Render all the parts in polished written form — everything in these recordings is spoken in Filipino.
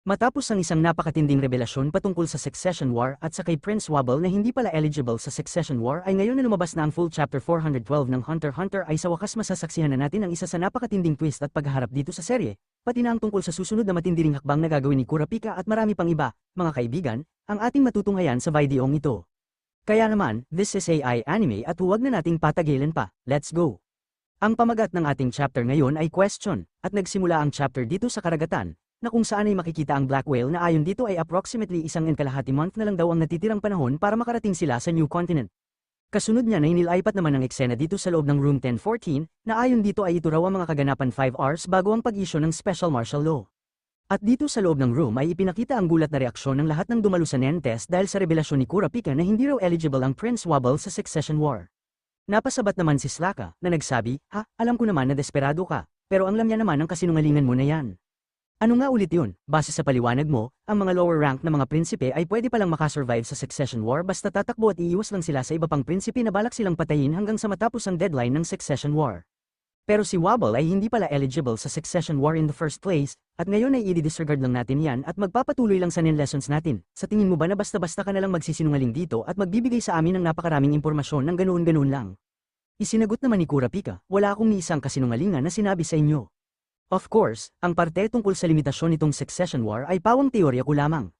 Matapos ang isang napakatinding revelasyon patungkol sa Succession War at sa kay Prince Wobble na hindi pala eligible sa Succession War ay ngayon na lumabas na ang full chapter 412 ng Hunter x Hunter ay sa wakas masasaksihan na natin ang isa sa napakatinding twist at paghaharap dito sa serye, pati na ang tungkol sa susunod na matindiring hakbang na gagawin ni Kurapika at marami pang iba, mga kaibigan, ang ating matutunghayan sa videong ito. Kaya naman, this is AI anime at huwag na nating patagilan pa, let's go! Ang pamagat ng ating chapter ngayon ay question, at nagsimula ang chapter dito sa karagatan, na kung saan ay makikita ang Black Whale na ayon dito ay approximately 1.5 month na lang daw ang natitirang panahon para makarating sila sa New Continent. Kasunod niya na inilaipat naman ang eksena dito sa loob ng Room 1014, na ayon dito ay ito raw ang mga kaganapan 5 hours bago ang pag-issue ng Special Martial Law. At dito sa loob ng room ay ipinakita ang gulat na reaksyon ng lahat ng dumalo sa Nen test dahil sa revelasyon ni Kurapika na hindi raw eligible ang Prince Wobble sa Succession War. Napasabat naman si Slaka, na nagsabi, "Ha, alam ko naman na desperado ka, pero ang lamya naman ang kasinungalingan mo na yan. Ano nga ulit yun? Base sa paliwanag mo, ang mga lower rank na mga prinsipe ay pwede palang makasurvive sa Succession War basta tatakbo at iiwas lang sila sa iba pang prinsipe na balak silang patayin hanggang sa matapos ang deadline ng Succession War. Pero si Wobble ay hindi pala eligible sa Succession War in the first place, at ngayon ay i-disregard lang natin yan at magpapatuloy lang sa nin lessons natin. Sa tingin mo ba na basta-basta ka na lang magsisinungaling dito at magbibigay sa amin ng napakaraming impormasyon ng ganoon-ganoon lang?" Isinagot naman ni Kurapika, "Wala akong ni isang kasinungalingan na sinabi sa inyo. Of course, ang parte tungkol sa limitasyon nitong Succession War ay pawang teorya ko lamang.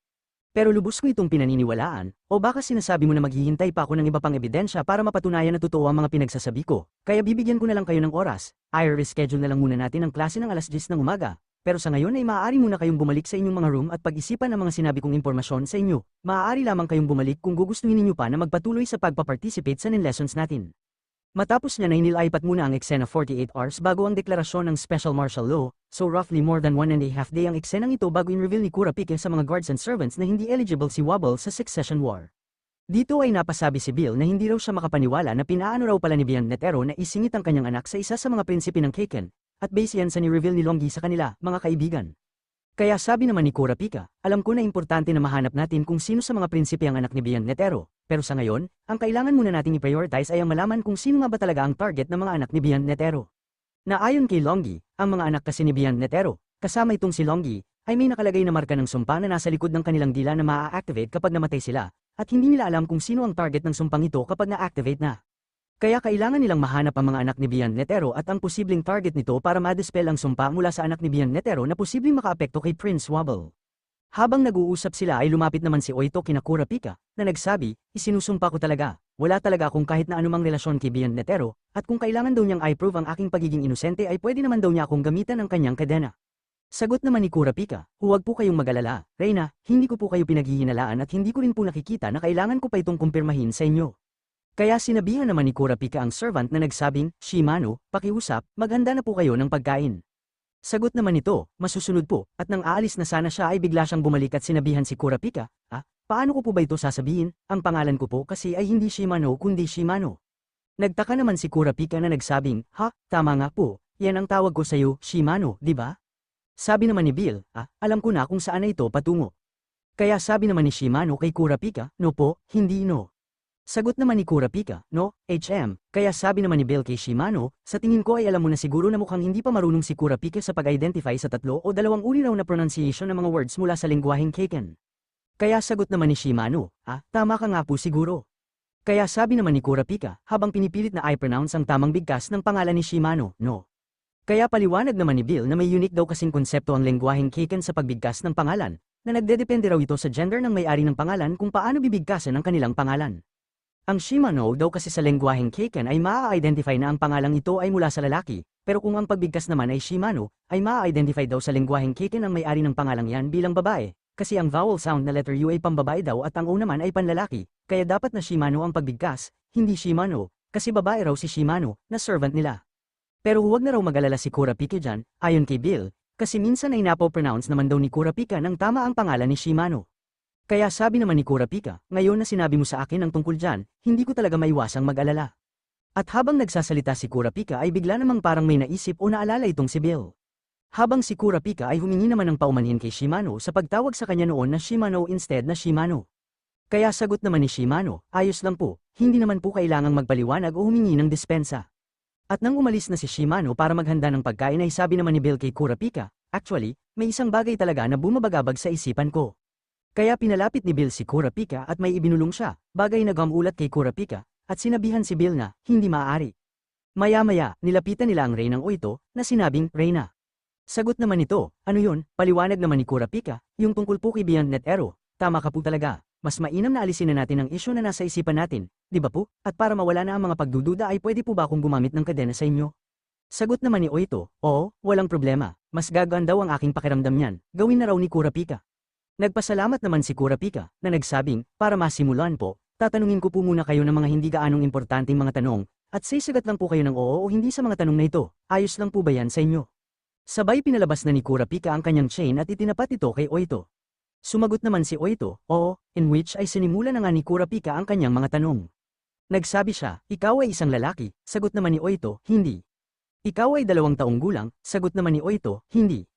Pero lubos ko itong pinaniniwalaan, o baka sinasabi mo na maghihintay pa ako ng iba pang ebidensya para mapatunayan na totoo ang mga pinagsasabi ko, kaya bibigyan ko na lang kayo ng oras, i-reschedule na lang muna natin ang klase ng 10:00 ng umaga, pero sa ngayon ay maaari muna kayong bumalik sa inyong mga room at pag-isipan ang mga sinabi kong impormasyon sa inyo, maaari lamang kayong bumalik kung gugustuhin ninyo pa na magpatuloy sa pagpaparticipate sa nin lessons natin." Matapos niya na inilaipat muna ang eksena 48 hours bago ang deklarasyon ng Special Martial Law, so roughly more than 1.5 day ang eksenang ito bago in-reveal ni Kurapika sa mga guards and servants na hindi eligible si Wobble sa Succession War. Dito ay napasabi si Bill na hindi raw siya makapaniwala na pinaano raw pala ni Bian Netero na isingit ang kanyang anak sa isa sa mga prinsipe ng Kaken, at base yan sa ni-reveal ni Longgi sa kanila, mga kaibigan. Kaya sabi naman ni Kurapika, "Alam ko na importante na mahanap natin kung sino sa mga prinsipe ang anak ni Bian Netero, pero sa ngayon, ang kailangan muna nating i-prioritize ay ang malaman kung sino nga ba talaga ang target ng mga anak ni Bian Netero." Na ayon kay Longgi, ang mga anak kasi ni Bian Netero, kasama itong si Longgi, ay may nakalagay na marka ng sumpa na nasa likod ng kanilang dila na maa-activate kapag namatay sila, at hindi nila alam kung sino ang target ng sumpang ito kapag na-activate na. Kaya kailangan nilang mahanap ang mga anak ni Bian Netero at ang posibleng target nito para ma-dispel ang sumpa mula sa anak ni Bian Netero na posibleng makaapekto kay Prince Wobble. Habang nag-uusap sila ay lumapit naman si Oito kina Kurapika, na nagsabi, "Isinusumpa ko talaga, wala talaga akong kahit na anumang relasyon kay Bian Netero, at kung kailangan daw niyang i-prove ang aking pagiging inosente ay pwede naman daw niya akong gamitan ng kanyang kadena." Sagot naman ni Kurapika, "Huwag po kayong mag-alala, Reyna, hindi ko po kayo pinaghihinalaan at hindi ko rin po nakikita na kailangan ko pa itong kumpirmahin sa inyo." Kaya sinabihan naman ni Kurapika ang servant na nagsabing, "Shimano, pakiusap, maghanda na po kayo ng pagkain." Sagot naman nito, "Masusunod po," at nang aalis na sana siya ay bigla siyang bumalik at sinabihan si Kurapika, Paano ko po ba ito sasabihin? Ang pangalan ko po kasi ay hindi Shimano kundi Shimano." Nagtaka naman si Kurapika na nagsabing, "Ha, tama nga po, yan ang tawag ko sa'yo, Shimano, di ba?" Sabi naman ni Bill, "Alam ko na kung saan na ito patungo." Kaya sabi naman ni Shimano kay Kurapika, "No po, hindi no." Sagot naman ni Kurapika, "No, HM." Kaya sabi naman ni Bill kay Shimano, "Sa tingin ko ay alam mo na siguro na mukhang hindi pa marunong si Kurapika sa pag-identify sa 3 o 2 uri raw na pronunciation ng mga words mula sa lengguwaheng Kaken." Kaya sagot naman ni Shimano, "Tama ka nga po siguro." Kaya sabi naman ni Kurapika, habang pinipilit na i-pronounce ang tamang bigkas ng pangalan ni Shimano, "No." Kaya paliwanag naman ni Bill na may unique daw kasing konsepto ang lengguwaheng Kaken sa pagbigkas ng pangalan, na nagdedepende raw ito sa gender ng may-ari ng pangalan kung paano bibigkasan ang kanilang pangalan. Ang Shimano daw kasi sa lengguwaheng Kaken ay maa-identify na ang pangalang ito ay mula sa lalaki, pero kung ang pagbigkas naman ay Shimano, ay maa-identify daw sa lengguwaheng Kaken ang may-ari ng pangalang yan bilang babae, kasi ang vowel sound na letter U ay pambabae daw at ang O naman ay panlalaki, kaya dapat na Shimano ang pagbigkas, hindi Shimano, kasi babae raw si Shimano, na servant nila. Pero huwag na raw mag-alala si Kurapika dyan, ayon kay Bill, kasi minsan ay napo-pronounce naman daw ni Kurapika ng tama ang pangalan ni Shimano. Kaya sabi naman ni Kurapika, "Ngayon na sinabi mo sa akin ang tungkol dyan, hindi ko talaga maiwasang mag-alala." At habang nagsasalita si Kurapika ay bigla namang parang may naisip o naalala itong si Bill. Habang si Kurapika ay humingi naman ng paumanhin kay Shimano sa pagtawag sa kanya noon na Shimano instead na Shimano. Kaya sagot naman ni Shimano, "Ayos lang po, hindi naman po kailangang magpaliwanag o humingi ng dispensa." At nang umalis na si Shimano para maghanda ng pagkain ay sabi naman ni Bill kay Kurapika, Actually, may isang bagay talaga na bumabagabag sa isipan ko. Kaya pinalapit ni Bill si Kurapika at may ibinulong siya, bagay na gamulat kay Kurapika, at sinabihan si Bill na, hindi maaari. Maya-maya, nilapitan nila ang Reynang Oito, na sinabing, Reyna. Sagot naman nito, ano yun, paliwanag naman ni Kurapika, yung tungkol po kay Beyond Net Arrow, tama ka po talaga, mas mainam na alisin na natin ang isyu na nasa isipan natin, di ba po? At para mawala na ang mga pagdududa ay pwede po ba akong gumamit ng kadena sa inyo? Sagot naman ni Oito, oo, walang problema, mas gagaan daw ang aking pakiramdam niyan, gawin na raw ni Kurapika. Nagpasalamat naman si Kurapika, na nagsabing, para masimulan po, tatanungin ko po muna kayo ng mga hindi gaanong importanteng mga tanong, at sasagot lang po kayo ng oo o hindi sa mga tanong na ito, ayos lang po ba yan sa inyo? Sabay pinalabas na ni Kurapika ang kanyang chain at itinapat ito kay Oito. Sumagot naman si Oito, oo, in which ay sinimula na nga ni Kurapika ang kanyang mga tanong. Nagsabi siya, ikaw ay isang lalaki, sagot naman ni Oito, hindi. Ikaw ay 2 taong gulang, sagot naman ni Oito, hindi.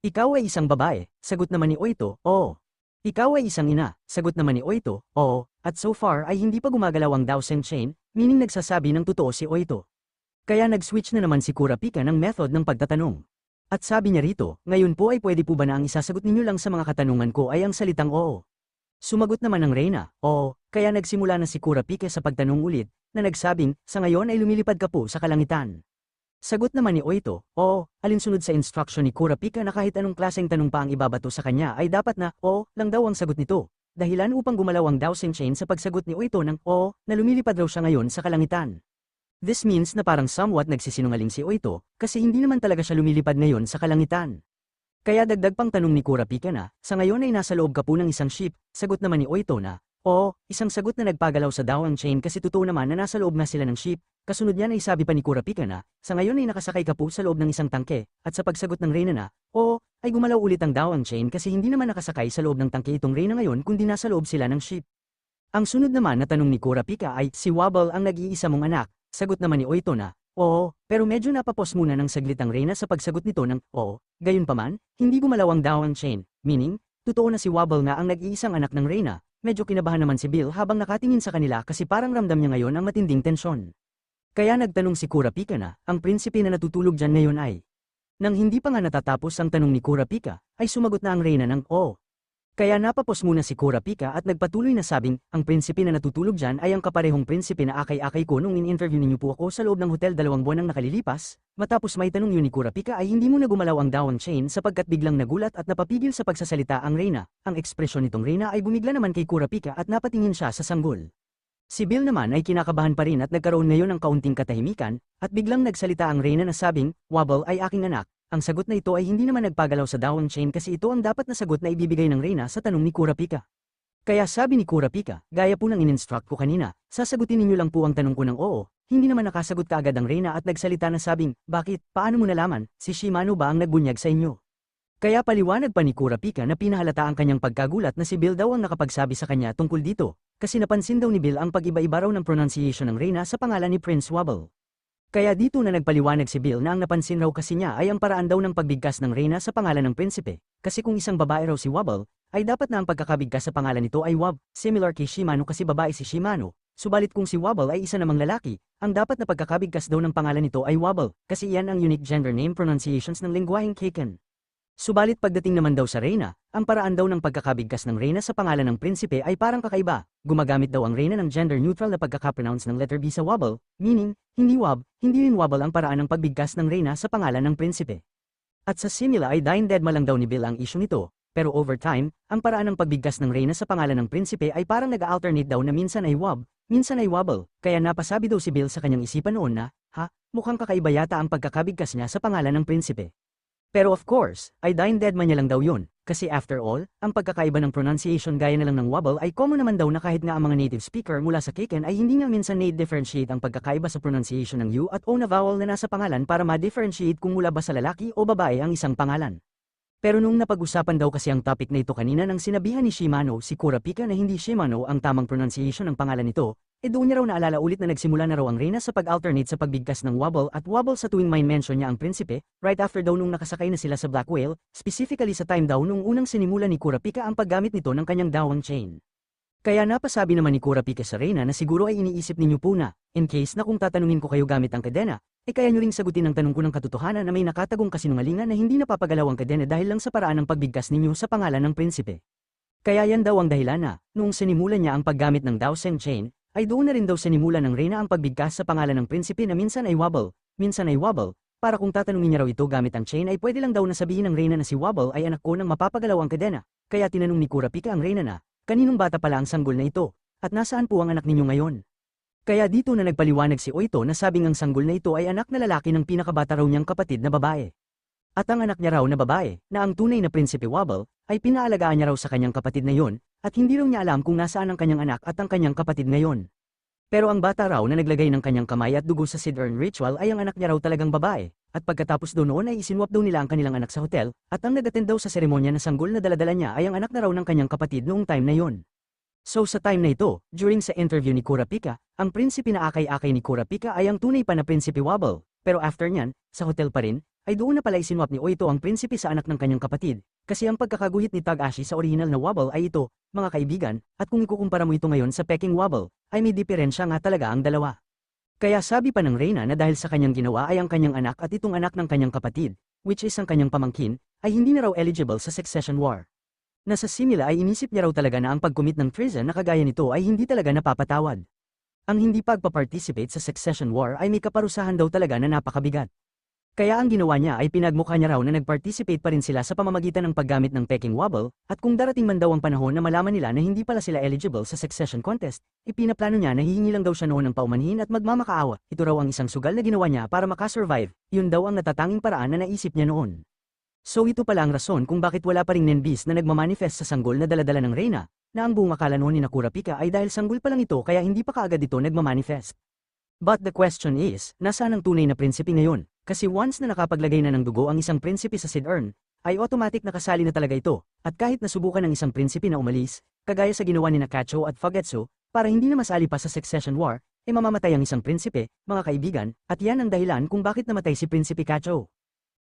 Ikaw ay isang babae, sagot naman ni Oito, oo. Ikaw ay isang ina, sagot naman ni Oito, oo, at so far ay hindi pa gumagalaw ang Dowsing chain, meaning nagsasabi ng totoo si Oito. Kaya nag-switch na naman si Kurapika ng method ng pagtatanong. At sabi niya rito, ngayon po ay pwede po ba na ang isasagot ninyo lang sa mga katanungan ko ay ang salitang oo? Sumagot naman ng Reyna, oo, kaya nagsimula na si Kurapika sa pagtanong ulit, na nagsabing, sa ngayon ay lumilipad ka po sa kalangitan. Sagot naman ni Oito, oo, alinsunod sa instruction ni Kurapika na kahit anong klaseng tanong pa ang ibabato sa kanya ay dapat na, oo, lang daw ang sagot nito. Dahilan upang gumalaw ang Dowsing chain sa pagsagot ni Oito ng, oo, na lumilipad raw siya ngayon sa kalangitan. This means na parang somewhat nagsisinungaling si Oito, kasi hindi naman talaga siya lumilipad ngayon sa kalangitan. Kaya dagdag pang tanong ni Kurapika na, sa ngayon ay nasa loob ka po ng isang ship, sagot naman ni Oito na, oo, isang sagot na nagpagalaw sa Dowsing chain kasi totoo naman na nasa loob na sila ng ship. Kasunod niyan ay sabi pa ni Kurapika na, sa ngayon ay nakasakay ka po sa loob ng isang tangke, at sa pagsagot ng Reyna na, oo, ay gumalaw ulit ang Dowsing chain kasi hindi naman nakasakay sa loob ng tangke itong Reyna ngayon kundi nasa loob sila ng ship. Ang sunod naman na tanong ni Kurapika ay, si Wobble ang nag-iisa mong anak, sagot naman ni Oito na, oo, pero medyo napapos muna ng saglit ang Reyna sa pagsagot nito ng, oo, gayunpaman, hindi gumalaw ang Dowsing chain, meaning, totoo na si Wobble nga ang nag-iisang anak ng Reyna. Medyo kinabahan naman si Bill habang nakatingin sa kanila kasi parang ramdam niya ngayon ang matinding tensyon. Kaya nagtanong si Kurapika na, ang prinsipe na natutulog dyan ngayon ay. Nang hindi pa nga natatapos ang tanong ni Kurapika, ay sumagot na ang Reyna ng oo. Kaya napapos muna si Kurapika at nagpatuloy na sabing, ang prinsipe na natutulog dyan ay ang kaparehong prinsipe na akay-akay ko nung in-interview ninyo po ako sa loob ng hotel 2 buwan nang nakalilipas. Matapos may tanong yun ni Kurapika ay hindi muna gumalaw ang Dowsing chain sapagkat biglang nagulat at napapigil sa pagsasalita ang Reyna. Ang ekspresyon nitong Reyna ay bumigla naman kay Kurapika at napatingin siya sa sanggol. Si Bill naman ay kinakabahan pa rin at nagkaroon ngayon ng kaunting katahimikan, at biglang nagsalita ang Reyna na sabing, Wobble ay aking anak. Ang sagot na ito ay hindi naman nagpagalaw sa Dowsing chain kasi ito ang dapat na sagot na ibibigay ng Reyna sa tanong ni Kurapika. Kaya sabi ni Kurapika, gaya po ng in-instruct ko kanina, sasagutin ninyo lang po ang tanong ko ng oo, hindi naman nakasagot kaagad ang Reyna at nagsalita na sabing, bakit, paano mo nalaman, si Shimano ba ang nagbunyag sa inyo? Kaya paliwanag pa ni Kurapika na pinahalata ang kanyang pagkagulat na si Bill daw ang nakapagsabi sa kanya tungkol dito, kasi napansin daw ni Bill ang pag-iba-iba raw ng pronunciation ng Reyna sa pangalan ni Prince Wobble. Kaya dito na nagpaliwanag si Bill na ang napansin raw kasi niya ay ang paraan daw ng pagbigkas ng Reyna sa pangalan ng prinsipe, kasi kung isang babae raw si Wobble, ay dapat na ang pagkakabigkas sa pangalan nito ay Wob, similar kay Shimano kasi babae si Shimano, subalit kung si Wobble ay isa namang lalaki, ang dapat na pagkakabigkas daw ng pangalan nito ay Wobble, kasi iyan ang unique gender name pronunciations ng lengguaheng Keken. Subalit pagdating naman daw sa Reyna, ang paraan daw ng pagkakabigkas ng Reyna sa pangalan ng prinsipe ay parang kakaiba. Gumagamit daw ang Reyna ng gender-neutral na pagkakapronounce ng letter B sa Wobble, meaning, hindi Wob, hindi rin Wobble ang paraan ng pagbigkas ng Reyna sa pangalan ng prinsipe. At sa simula ay dine-dead malang daw ni Bill ang issue nito, pero over time, ang paraan ng pagbigkas ng Reyna sa pangalan ng prinsipe ay parang nag-alternate daw na minsan ay Wob, minsan ay Wobble, kaya napasabi daw si Bill sa kanyang isipan noon na, mukhang kakaiba yata ang pagkakabigkas niya sa pangalan ng prinsipe. Pero of course, ay dine-dead man niya lang daw yun, kasi after all, ang pagkakaiba ng pronunciation gaya na lang ng Wobble ay common naman daw na kahit nga ang mga native speaker mula sa Keken ay hindi nga minsan na-differentiate ang pagkakaiba sa pronunciation ng U at O na vowel na nasa pangalan para ma-differentiate kung mula ba sa lalaki o babae ang isang pangalan. Pero nung napag-usapan daw kasi ang topic na ito kanina nang sinabihan ni Shimano si Kurapika na hindi Shimano ang tamang pronunciation ng pangalan nito, doon niya raw naalala ulit na nagsimula na raw ang Reyna sa pag-alternate sa pagbigkas ng Wobble at Wobble sa tuwing may mention niya ang prinsipe, right after daw nung nakasakay na sila sa Black Whale, specifically sa time daw nung unang sinimula ni Kurapika ang paggamit nito ng kanyang Dowsing chain. Kaya napasabi naman ni Kurapika sa Reyna na siguro ay iniisip ninyo po na, in case na kung tatanungin ko kayo gamit ang kadena, kaya nyo ring sagutin ang tanong ko ng katotohanan na may nakatagong kasinungalingan na hindi napapagalaw ang kadena dahil lang sa paraan ng pagbigkas ninyo sa pangalan ng prinsipe. Kaya yan daw ang dahilan na, noong sinimulan niya ang paggamit ng Dao Seng Chain, ay doon na rin daw sinimulan ng Reyna ang pagbigkas sa pangalan ng prinsipe na minsan ay Wobble, para kung tatanungin niya raw ito gamit ang chain ay pwede lang daw na sabihin ng Reyna na si Wobble ay anak ko nang mapapagalaw ang kadena, kaya tinanong ni Kurapika ang Reyna na, kaninong bata pala ang sanggol na ito, at nasaan po ang anak ninyo ngayon? Kaya dito na nagpaliwanag si Oito na sabing ang sanggol na ito ay anak na lalaki ng pinakabata raw niyang kapatid na babae. At ang anak niya raw na babae, na ang tunay na prinsipe Wobble, ay pinaalagaan niya raw sa kanyang kapatid na yon, at hindi raw niya alam kung nasaan ang kanyang anak at ang kanyang kapatid ngayon. Pero ang bata raw na naglagay ng kanyang kamay at dugo sa Sid Urn ritual ay ang anak niya raw talagang babae, at pagkatapos daw noon ay isinwap daw nila ang kanilang anak sa hotel, at ang nag-attend daw sa seremonya na sanggol na daladala niya ay ang anak na raw ng kanyang kapatid noong time na yon. So sa time na ito, during sa interview ni Kurapika, ang prinsipe na akay-akay ni Kurapika ay ang tunay pa na prinsipe Wobble, pero after nyan, sa hotel pa rin, ay doon na pala isinwap ni Oito ang prinsipe sa anak ng kanyang kapatid, kasi ang pagkakaguhit ni Tagashi sa original na Wobble ay ito, mga kaibigan, at kung ikukumpara mo ito ngayon sa Peking Wobble, ay may diferensya nga talaga ang dalawa. Kaya sabi pa ng Reyna na dahil sa kanyang ginawa ay ang kanyang anak at itong anak ng kanyang kapatid, which is ang kanyang pamangkin, ay hindi na raw eligible sa succession war. Nasa simila ay inisip niya raw talaga na ang pag-commit ng treason na kagaya nito ay hindi talaga napapatawad. Ang hindi pagpa-participate sa succession war ay may kaparusahan daw talaga na napakabigat. Kaya ang ginawa niya ay pinagmukha niya raw na nag-participate pa rin sila sa pamamagitan ng paggamit ng Peking Wobble, at kung darating man daw ang panahon na malaman nila na hindi pala sila eligible sa succession contest, ipinaplano niya na hihingi lang daw siya noon ng paumanhin at magmamakaawa. Ito raw ang isang sugal na ginawa niya para makasurvive, yun daw ang natatanging paraan na naisip niya noon. So ito pala ang rason kung bakit wala pa ring Nenbis na nagmamanifest sa sanggol na daladala ng Reyna, na ang buong akala noon ni Kurapika ay dahil sanggol pa lang ito kaya hindi pa kaagad ito nagmamanifest. But the question is, nasaan ang tunay na prinsipe ngayon? Kasi once na nakapaglagay na ng dugo ang isang prinsipe sa Sid Urn, ay automatic nakasali na talaga ito, at kahit nasubukan ng isang prinsipe na umalis, kagaya sa ginawa ni Nakacho at Fagetsu, para hindi na masali pa sa succession war, ay mamamatay ang isang prinsipe, mga kaibigan, at yan ang dahilan kung bakit namatay si Prinsipe Kacho.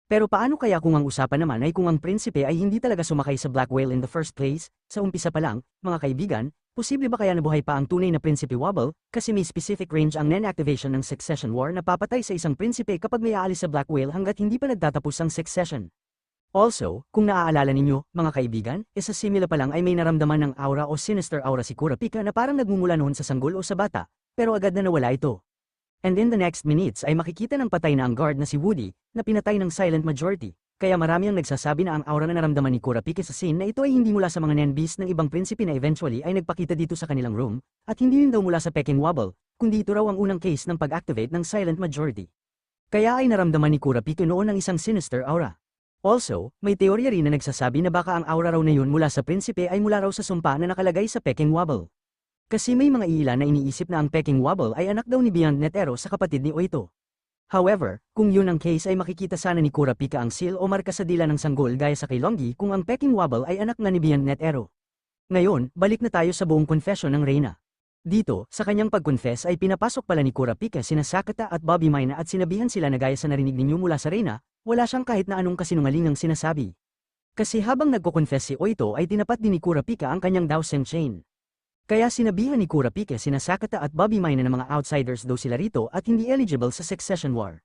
Pero paano kaya kung ang usapan naman ay kung ang prinsipe ay hindi talaga sumakay sa Black Whale in the first place, sa umpisa pa lang, mga kaibigan, posible ba kaya nabuhay pa ang tunay na prinsipe Wobble, kasi may specific range ang Nen-activation ng succession war na papatay sa isang prinsipe kapag may aalis sa Black Whale hanggat hindi pa nagtatapos ang succession. Also, kung naaalala ninyo, mga kaibigan, sa simula pa lang ay may naramdaman ng aura o sinister aura si Kurapika na parang nagmumula noon sa sanggol o sa bata, pero agad na nawala ito. And in the next minutes ay makikita ng patay na ang guard na si Woody, na pinatay ng silent majority, kaya marami ang nagsasabi na ang aura na naramdaman ni Kurapika sa scene na ito ay hindi mula sa mga Nenbis ng ibang prinsipe na eventually ay nagpakita dito sa kanilang room, at hindi rin daw mula sa Peking Wobble, kundi ito raw ang unang case ng pag-activate ng silent majority. Kaya ay naramdaman ni Kurapika noon ang isang sinister aura. Also, may teorya rin na nagsasabi na baka ang aura raw na yun mula sa prinsipe ay mula raw sa sumpa na nakalagay sa Peking Wobble. Kasi may mga ilan na iniisip na ang Peking Wobble ay anak daw ni Beyond Netero sa kapatid ni Oito. However, kung yun ang case ay makikita sana ni Kurapika ang seal o marka sa dila ng sanggol gaya sa kay Longgi kung ang Peking Wobble ay anak nga ni Beyond Netero. Ngayon, balik na tayo sa buong confession ng Reyna. Dito, sa kanyang pag-confess ay pinapasok pala ni Kurapika sina Sakata at Bobby Mina at sinabihan sila na gaya sa narinig ninyo mula sa Reyna, wala siyang kahit na anong kasinungalingang sinasabi. Kasi habang nagko-confess si Oito ay tinapat din ni Kurapika ang kanyang Dao Seng Chain. Kaya sinabihan ni Kurapika sina Sakata at Bobby Mina na mga outsiders daw sila rito at hindi eligible sa succession war.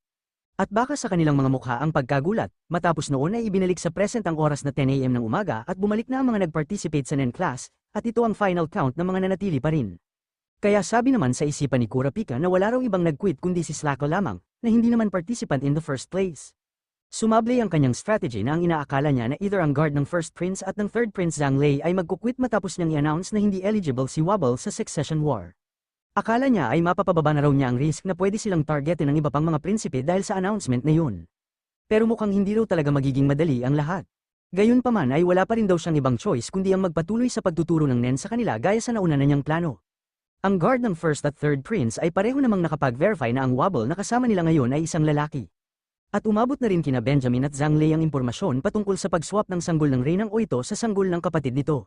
At baka sa kanilang mga mukha ang pagkagulat, matapos noon ay ibinalik sa present ang oras na 10 AM ng umaga at bumalik na ang mga nag-participate sa Nen class, at ito ang final count ng mga nanatili pa rin. Kaya sabi naman sa isipan ni Kurapika na wala raw ibang nag-quit kundi si Slacko lamang, na hindi naman participant in the first place. Sumable ang kanyang strategy na ang inaakala niya na either ang guard ng first prince at ng third prince Zhang Lei ay magkukwit matapos niyang i-announce na hindi eligible si Wobble sa succession war. Akala niya ay mapapababa na raw niya ang risk na pwede silang targetin ng iba pang mga prinsipe dahil sa announcement na yun. Pero mukhang hindi raw talaga magiging madali ang lahat. Gayunpaman ay wala pa rin daw siyang ibang choice kundi ang magpatuloy sa pagtuturo ng Nen sa kanila gaya sa nauna na niyang plano. Ang guard ng first at third prince ay pareho namang nakapag-verify na ang Wobble na kasama nila ngayon ay isang lalaki. At umabot na rin kina Benjamin at Zhang Lei ang impormasyon patungkol sa pag-swap ng sanggol ng Reynang Oito sa sanggol ng kapatid nito.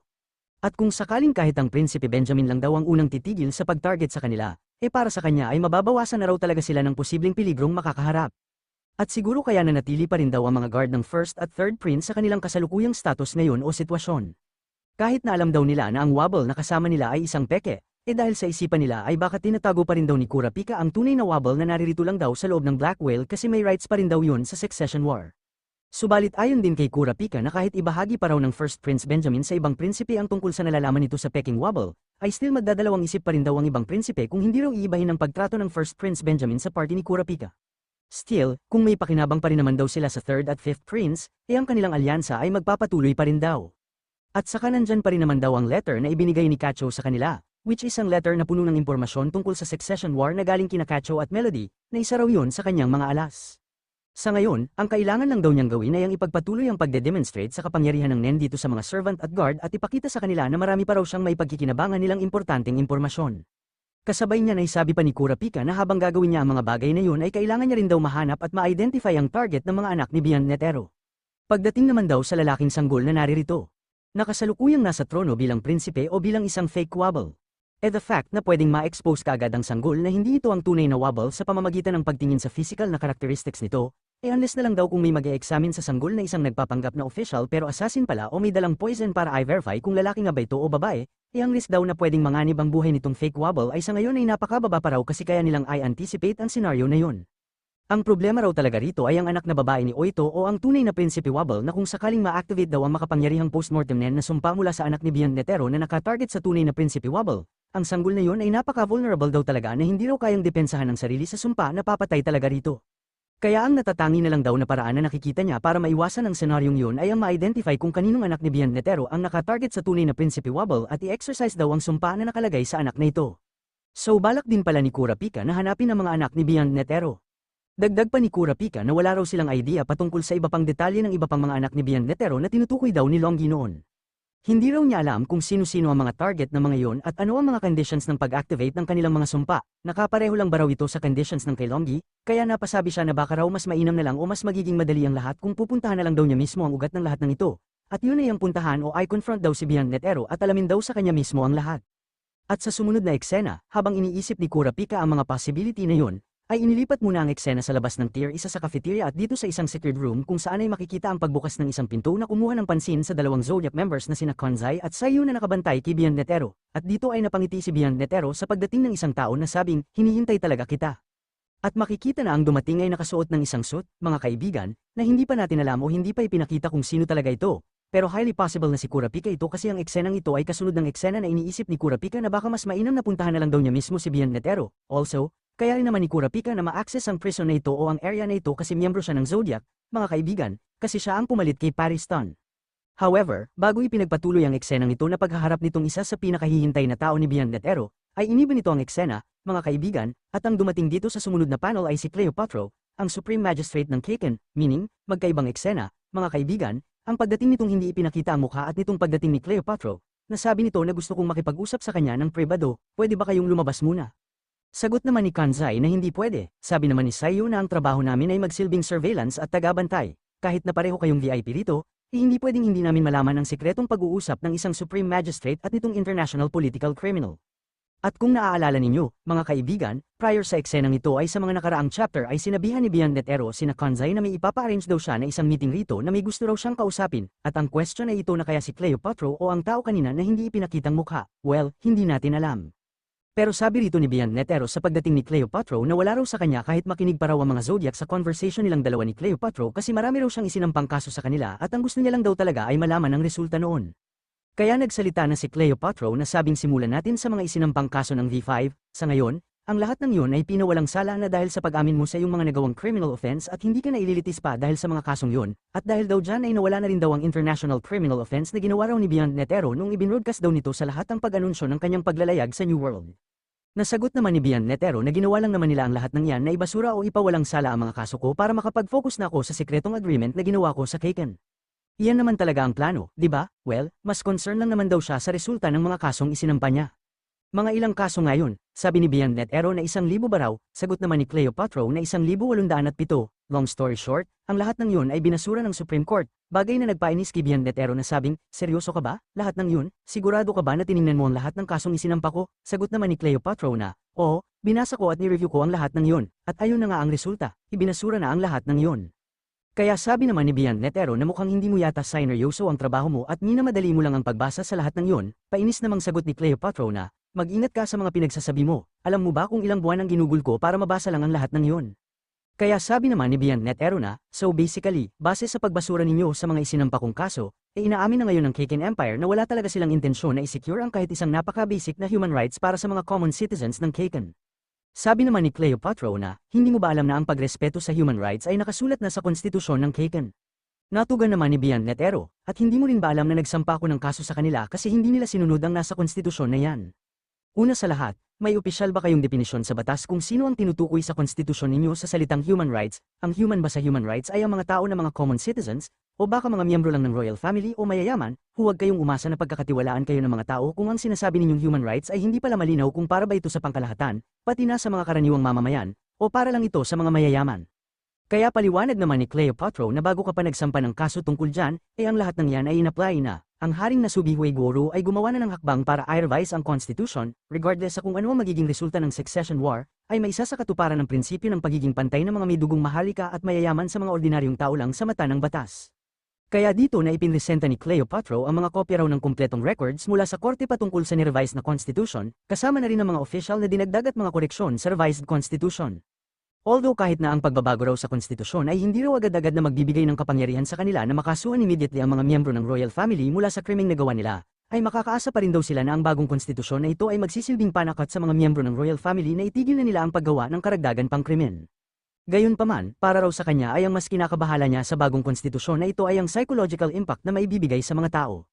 At kung sakaling kahit ang Prinsipe Benjamin lang daw ang unang titigil sa pag-target sa kanila, para sa kanya ay mababawasan na raw talaga sila ng posibleng peligrong makakaharap. At siguro kaya nanatili pa rin daw ang mga guard ng first at third prince sa kanilang kasalukuyang status ngayon o sitwasyon. Kahit na alam daw nila na ang Wobble na kasama nila ay isang peke, Dahil sa isipan nila ay baka tinatago pa rin daw ni Kurapika ang tunay na Wobble na naririto lang daw sa loob ng Black Whale kasi may rights pa rin daw yun sa Succession War. Subalit ayon din kay Kurapika na kahit ibahagi pa raw ng First Prince Benjamin sa ibang prinsipe ang tungkol sa nalalaman nito sa Peking Wobble, ay still magdadalawang isip pa rin daw ang ibang prinsipe kung hindi raw iibahin ang pagtrato ng First Prince Benjamin sa party ni Kurapika. Still, kung may pakinabang pa rin naman daw sila sa Third at Fifth Prince, ang kanilang alyansa ay magpapatuloy pa rin daw. At saka nandyan pa rin naman daw ang letter na ibinigay ni Cacho sa kanila, which is ang letter na puno ng impormasyon tungkol sa Succession War na galing kina Cacho at Melody, na isa raw yun sa kanyang mga alas. Sa ngayon, ang kailangan lang daw niyang gawin ay ang ipagpatuloy ang pagde-demonstrate sa kapangyarihan ng Nen dito sa mga servant at guard at ipakita sa kanila na marami pa raw siyang may pagkikinabangan nilang importanteng impormasyon. Kasabay niya na isabi pa ni Kurapika na habang gagawin niya ang mga bagay na yun ay kailangan niya rin daw mahanap at ma-identify ang target ng mga anak ni Bian Netero. Pagdating naman daw sa lalaking sanggol na naririto, nakasalukuyang nasa trono bilang prinsipe o bilang isang fake Wobble. The fact na pwedeng ma-expose kaagad ang sanggol na hindi ito ang tunay na Wobble sa pamamagitan ng pagtingin sa physical na characteristics nito, unless na lang daw kung may mag-e-examine sa sanggol na isang nagpapanggap na official pero assassin pala o may dalang poison para i-verify kung lalaki nga ba ito o babae, ang risk daw na pwedeng manganib ang buhay nitong fake Wobble ay sa ngayon ay napakababa pa raw kasi kaya nilang i-anticipate ang senaryo na yun. Ang problema raw talaga rito ay ang anak na babae ni Oito o ang tunay na Prinsipe Wobble na kung sakaling ma-activate daw ang makapangyarihang postmortem Nen na sumpa mula sa anak ni Bian Netero na nakatarget sa tunay na Prinsipe Wobble. Ang sanggol na yun ay napaka-vulnerable daw talaga na hindi raw kayang depensahan ng sarili sa sumpa na papatay talaga rito. Kaya ang natatangi na lang daw na paraan na nakikita niya para maiwasan ang senaryong yun ay ang ma-identify kung kaninong anak ni Bian Netero ang nakatarget sa tunay na Prinsipe Wobble at i-exercise daw ang sumpa na nakalagay sa anak na ito. So balak din pala ni Kurapika na hanapin ang mga anak ni Bian Netero. Dagdag pa ni Kurapika na wala raw silang idea patungkol sa iba pang detalye ng iba pang mga anak ni Bian Netero na tinutukoy daw ni Longgi noon. Hindi raw niya alam kung sino-sino ang mga target ng mga yon at ano ang mga conditions ng pag-activate ng kanilang mga sumpa. Nakapareho lang ba raw ito sa conditions ng kay Longgi, kaya napasabi siya na baka raw mas mainam na lang o mas magiging madali ang lahat kung pupuntahan na lang daw niya mismo ang ugat ng lahat ng ito. At yun ay ang puntahan o i-confront daw si Bian Netero at alamin daw sa kanya mismo ang lahat. At sa sumunod na eksena, habang iniisip ni Kurapika ang mga possibility na yun, ay inilipat muna ang eksena sa labas ng Tier 1 sa cafeteria at dito sa isang secret room kung saan ay makikita ang pagbukas ng isang pinto na kumuha ng pansin sa dalawang Zodiac members na sina Kanzai at Sayu na nakabantay kay Bian Netero. At dito ay napangiti si Bian Netero sa pagdating ng isang tao na sabing, hinihintay talaga kita. At makikita na ang dumating ay nakasuot ng isang suit, mga kaibigan, na hindi pa natin alam o hindi pa ipinakita kung sino talaga ito. Pero highly possible na si Kurapika ito kasi ang eksenang ito ay kasunod ng eksena na iniisip ni Kurapika na baka mas mainam na puntahan na lang daw niya mismo si Bian Netero. Also, kaya rin naman ni Kurapika na ma-access ang prison na ito o ang area na ito kasi miyembro siya ng Zodiac, mga kaibigan, kasi siya ang pumalit kay Paris Tan. However, bago ipinagpatuloy ang eksenang ito na paghaharap nitong isa sa pinakahihintay na tao ni Bian Netero, ay iniba nito ang eksena, mga kaibigan, at ang dumating dito sa sumunod na panel ay si Cleopatra, ang Supreme Magistrate ng Kaken, meaning, magkaibang eksena, mga kaibigan, ang pagdating nitong hindi ipinakita ang mukha at nitong pagdating ni Cleopatra, nasabi nito na gusto kong makipag-usap sa kanya ng pribado, pwede ba kayong lumabas muna? Sagot naman ni Kanzai na hindi pwede, sabi naman ni Sayu na ang trabaho namin ay magsilbing surveillance at tagabantay, kahit na pareho kayong VIP rito, hindi pwedeng hindi namin malaman ang sikretong pag-uusap ng isang Supreme Magistrate at nitong International Political Criminal. At kung naaalala ninyo, mga kaibigan, prior sa eksenang ito ay sa mga nakaraang chapter ay sinabihan ni Bian Netero sina Kanzai na may ipapa-arrange daw siya na isang meeting rito na may gusto raw siyang kausapin, at ang question ay ito na kaya si Cleopatra o ang tao kanina na hindi ipinakitang mukha, well, hindi natin alam. Pero sabi rito ni Bian Netero sa pagdating ni Cleopatra na wala raw sa kanya kahit makinig pa raw ang mga Zodiac sa conversation nilang dalawa ni Cleopatra kasi marami raw siyang isinampang kaso sa kanila at ang gusto niya lang daw talaga ay malaman ang resulta noon. Kaya nagsalita na si Cleopatra na sabing simulan natin sa mga isinampang kaso ng V5, sa ngayon, ang lahat ng yun ay pinawalang sala na dahil sa pag-amin mo sa iyong mga nagawang criminal offense at hindi ka na ililitis pa dahil sa mga kasong yun, at dahil daw dyan ay nawala na rin daw ang international criminal offense na ginawa raw ni Bian Netero nung ibinroadcast daw nito sa lahat ang pag-anunsyo ng kanyang paglalayag sa New World. Nasagot naman ni Bian Netero na ginawa lang naman nila ang lahat ng yan na ibasura o ipawalang sala ang mga kaso ko para makapag-focus na ako sa sikretong agreement na ginawa ko sa Kaken. Iyan naman talaga ang plano, di ba? Well, mas concern lang naman daw siya sa resulta ng mga kasong isinampa niya. Mga ilang kaso ngayon, sabi ni Bian Netero na 1,000 ba raw, sagot naman ni Cleopatra na 1,807. Long story short, ang lahat ng yun ay binasura ng Supreme Court, bagay na nagpainis kay Bian Netero na sabing, seryoso ka ba? Lahat ng yun? Sigurado ka ba na tiningnan mo ang lahat ng kasong isinampa ko? Sagot naman ni Cleopatra na, oo, binasa ko at ni-review ko ang lahat ng yun, at ayun na nga ang resulta, ibinasura na ang lahat ng yun. Kaya sabi naman ni Bian Netero na mukhang hindi mo yata sineryoso ang trabaho mo at minamadali mo lang ang pagbasa sa lahat ng yun, painis namang sagot ni Cleopatra na, Mag-ingat ka sa mga pinagsasabi mo, alam mo ba kung ilang buwan ang ginugol ko para mabasa lang ang lahat ng iyon? Kaya sabi naman ni Beyond Net Ero na, so basically, base sa pagbasura ninyo sa mga isinampa kong kaso, inaamin na ngayon ng Kaken Empire na wala talaga silang intensyon na isecure ang kahit isang napaka-basic na human rights para sa mga common citizens ng Kaken. Sabi naman ni Cleopatra na, hindi mo ba alam na ang pagrespeto sa human rights ay nakasulat na sa konstitusyon ng Kaken? Natugan naman ni Beyond Net Ero, at hindi mo rin ba alam na nagsampa ako ng kaso sa kanila kasi hindi nila sinunod ang nasa konstitusyon na yan? Una sa lahat, may opisyal ba kayong definisyon sa batas kung sino ang tinutukoy sa konstitusyon ninyo sa salitang human rights? Ang human ba sa human rights ay ang mga tao na mga common citizens, o baka mga miyembro lang ng royal family o mayayaman? Huwag kayong umasa na pagkakatiwalaan kayo ng mga tao kung ang sinasabi ninyong human rights ay hindi pala malinaw kung para ba ito sa pangkalahatan, pati na sa mga karaniwang mamamayan, o para lang ito sa mga mayayaman. Kaya paliwanag naman ni Cleopatra na bago ka pa nagsampa ng kaso tungkol dyan, ang lahat ng yan ay in-apply na. Ang haring Nasubi Huigoro ay gumawa na ng hakbang para i-revise ang constitution, regardless sa kung ano ang magiging resulta ng succession war, ay maisa sa katuparan ng prinsipyo ng pagiging pantay ng mga may dugong maharlika at mayayaman sa mga ordinaryong tao lang sa mata ng batas. Kaya dito na ipinresenta ni Cleopatra ang mga kopya raw ng kumpletong records mula sa korte patungkol sa nirevise na constitution, kasama na rin ang mga official na dinagdag at mga koreksyon sa revised constitution. Although kahit na ang pagbabago raw sa konstitusyon ay hindi raw agad-agad na magbibigay ng kapangyarihan sa kanila na makasuhan immediately ang mga miyembro ng royal family mula sa krimeng nagawa nila, ay makakaasa pa rin daw sila na ang bagong konstitusyon na ito ay magsisilbing panakot sa mga miyembro ng royal family na itigil na nila ang paggawa ng karagdagan pang krimen. Gayunpaman, para raw sa kanya ay ang mas kinakabahala niya sa bagong konstitusyon na ito ay ang psychological impact na maibibigay sa mga tao.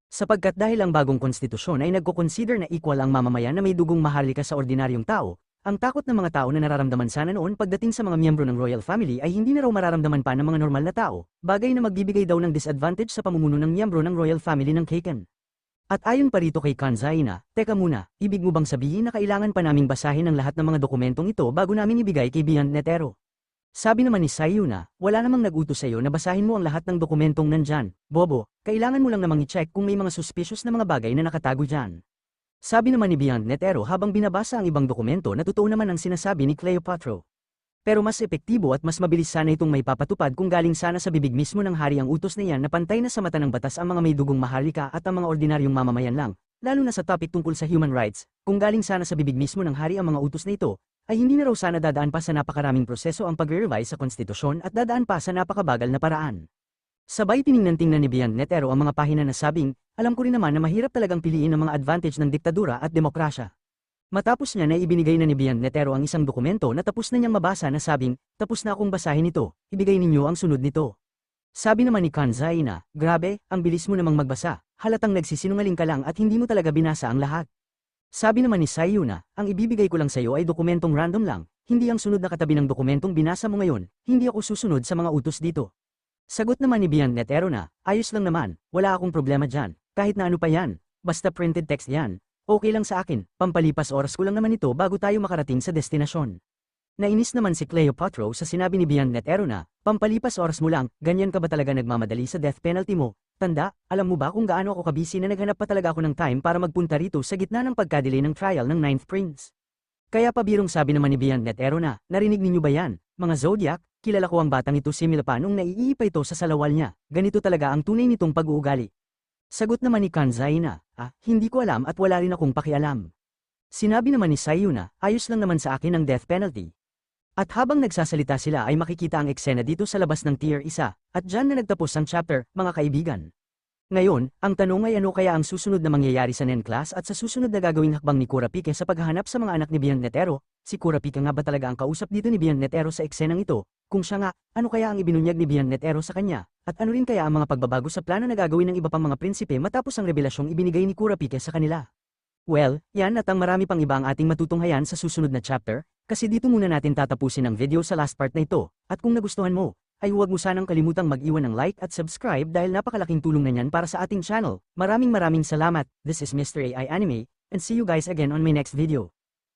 Sapagkat dahil ang bagong konstitusyon ay nagko-consider na equal ang mamamayan na may dugong maharlika sa ordinaryong tao, ang takot ng mga tao na nararamdaman sana noon pagdating sa mga miyembro ng royal family ay hindi na raw mararamdaman pa ng mga normal na tao, bagay na magbibigay daw ng disadvantage sa pamumuno ng miyembro ng royal family ng Kaken. At ayon pa rito kay Kanzai na, teka muna, ibig mo bang sabihin na kailangan pa naming basahin ang lahat ng mga dokumentong ito bago namin ibigay kay Beyond Net Ero? Sabi naman ni Sayu na, wala namang nag-utos sa iyo na basahin mo ang lahat ng dokumentong nandyan, bobo, kailangan mo lang namang i-check kung may mga suspicious na mga bagay na nakatago dyan. Sabi naman ni Beyond Net Ero habang binabasa ang ibang dokumento na totoo naman ang sinasabi ni Cleopatra. Pero mas epektibo at mas mabilis sana itong may papatupad kung galing sana sa bibig mismo ng hari ang utos na yan na pantay na sa mata ng batas ang mga may dugong maharlika at ang mga ordinaryong mamamayan lang, lalo na sa topic tungkol sa human rights, kung galing sana sa bibig mismo ng hari ang mga utos na ito, ay hindi na raw sana dadaan pa sa napakaraming proseso ang pagre-revise sa konstitusyon at dadaan pa sa napakabagal na paraan. Sabay tiningnan-tingnan ni Beyond Net Ero ang mga pahina na sabing, alam ko rin naman na mahirap talagang piliin ang mga advantage ng diktadura at demokrasya. Matapos niya na ibinigay na ni Beyond Net Ero ang isang dokumento na tapos na niyang mabasa na sabing, tapos na akong basahin ito, ibigay ninyo ang sunod nito. Sabi naman ni Kanzai na, grabe, ang bilis mo namang magbasa, halatang nagsisinungaling ka lang at hindi mo talaga binasa ang lahat. Sabi naman ni Sayu na, ang ibibigay ko lang sa iyo ay dokumentong random lang, hindi ang sunod na katabi ng dokumentong binasa mo ngayon, hindi ako susunod sa mga utos dito. Sagot naman ni Beyond Net Ero na, ayos lang naman, wala akong problema dyan, kahit na ano pa yan, basta printed text yan, okay lang sa akin, pampalipas oras ko lang naman ito bago tayo makarating sa destinasyon. Nainis naman si Cleopatra sa sinabi ni Beyond Net Ero na, pampalipas oras mo lang, ganyan ka ba talaga nagmamadali sa death penalty mo? Tanda, alam mo ba kung gaano ako kabisi na naghanap pa talaga ako ng time para magpunta rito sa gitna ng pagkadelay ng trial ng Ninth Prince? Kaya pabirong sabi naman ni Beyond Net Ero na, narinig ninyo ba yan, mga Zodiac? Kilala ko ang batang ito simula pa nung naiipa ito sa salawal niya, ganito talaga ang tunay nitong pag-uugali. Sagot naman ni Kanzai na, hindi ko alam at wala rin akong pakialam. Sinabi naman ni Sayu na, ayos lang naman sa akin ang death penalty. At habang nagsasalita sila ay makikita ang eksena dito sa labas ng Tier 1, at dyan na nagtapos ang chapter, mga kaibigan. Ngayon, ang tanong ay ano kaya ang susunod na mangyayari sa Nen class at sa susunod na gagawing hakbang ni Kurapika sa paghahanap sa mga anak ni Beyond Net Ero? Si Kurapika nga ba talaga ang kausap dito ni Beyond Net Ero sa eksenang ito? Kung siya nga, ano kaya ang ibinunyag ni Beyond Net Ero sa kanya? At ano rin kaya ang mga pagbabago sa plano na gagawin ng iba pang mga prinsipe matapos ang revelasyong ibinigay ni Kurapika sa kanila? Well, yan at ang marami pang iba ang ating matutunghayan sa susunod na chapter, kasi dito muna natin tatapusin ang video sa last part na ito, at kung nagustuhan mo, ay huwag mo sanang kalimutang mag-iwan ng like at subscribe dahil napakalaking tulong na yan para sa ating channel. Maraming salamat, this is Mr. AI Anime, and see you guys again on my next video.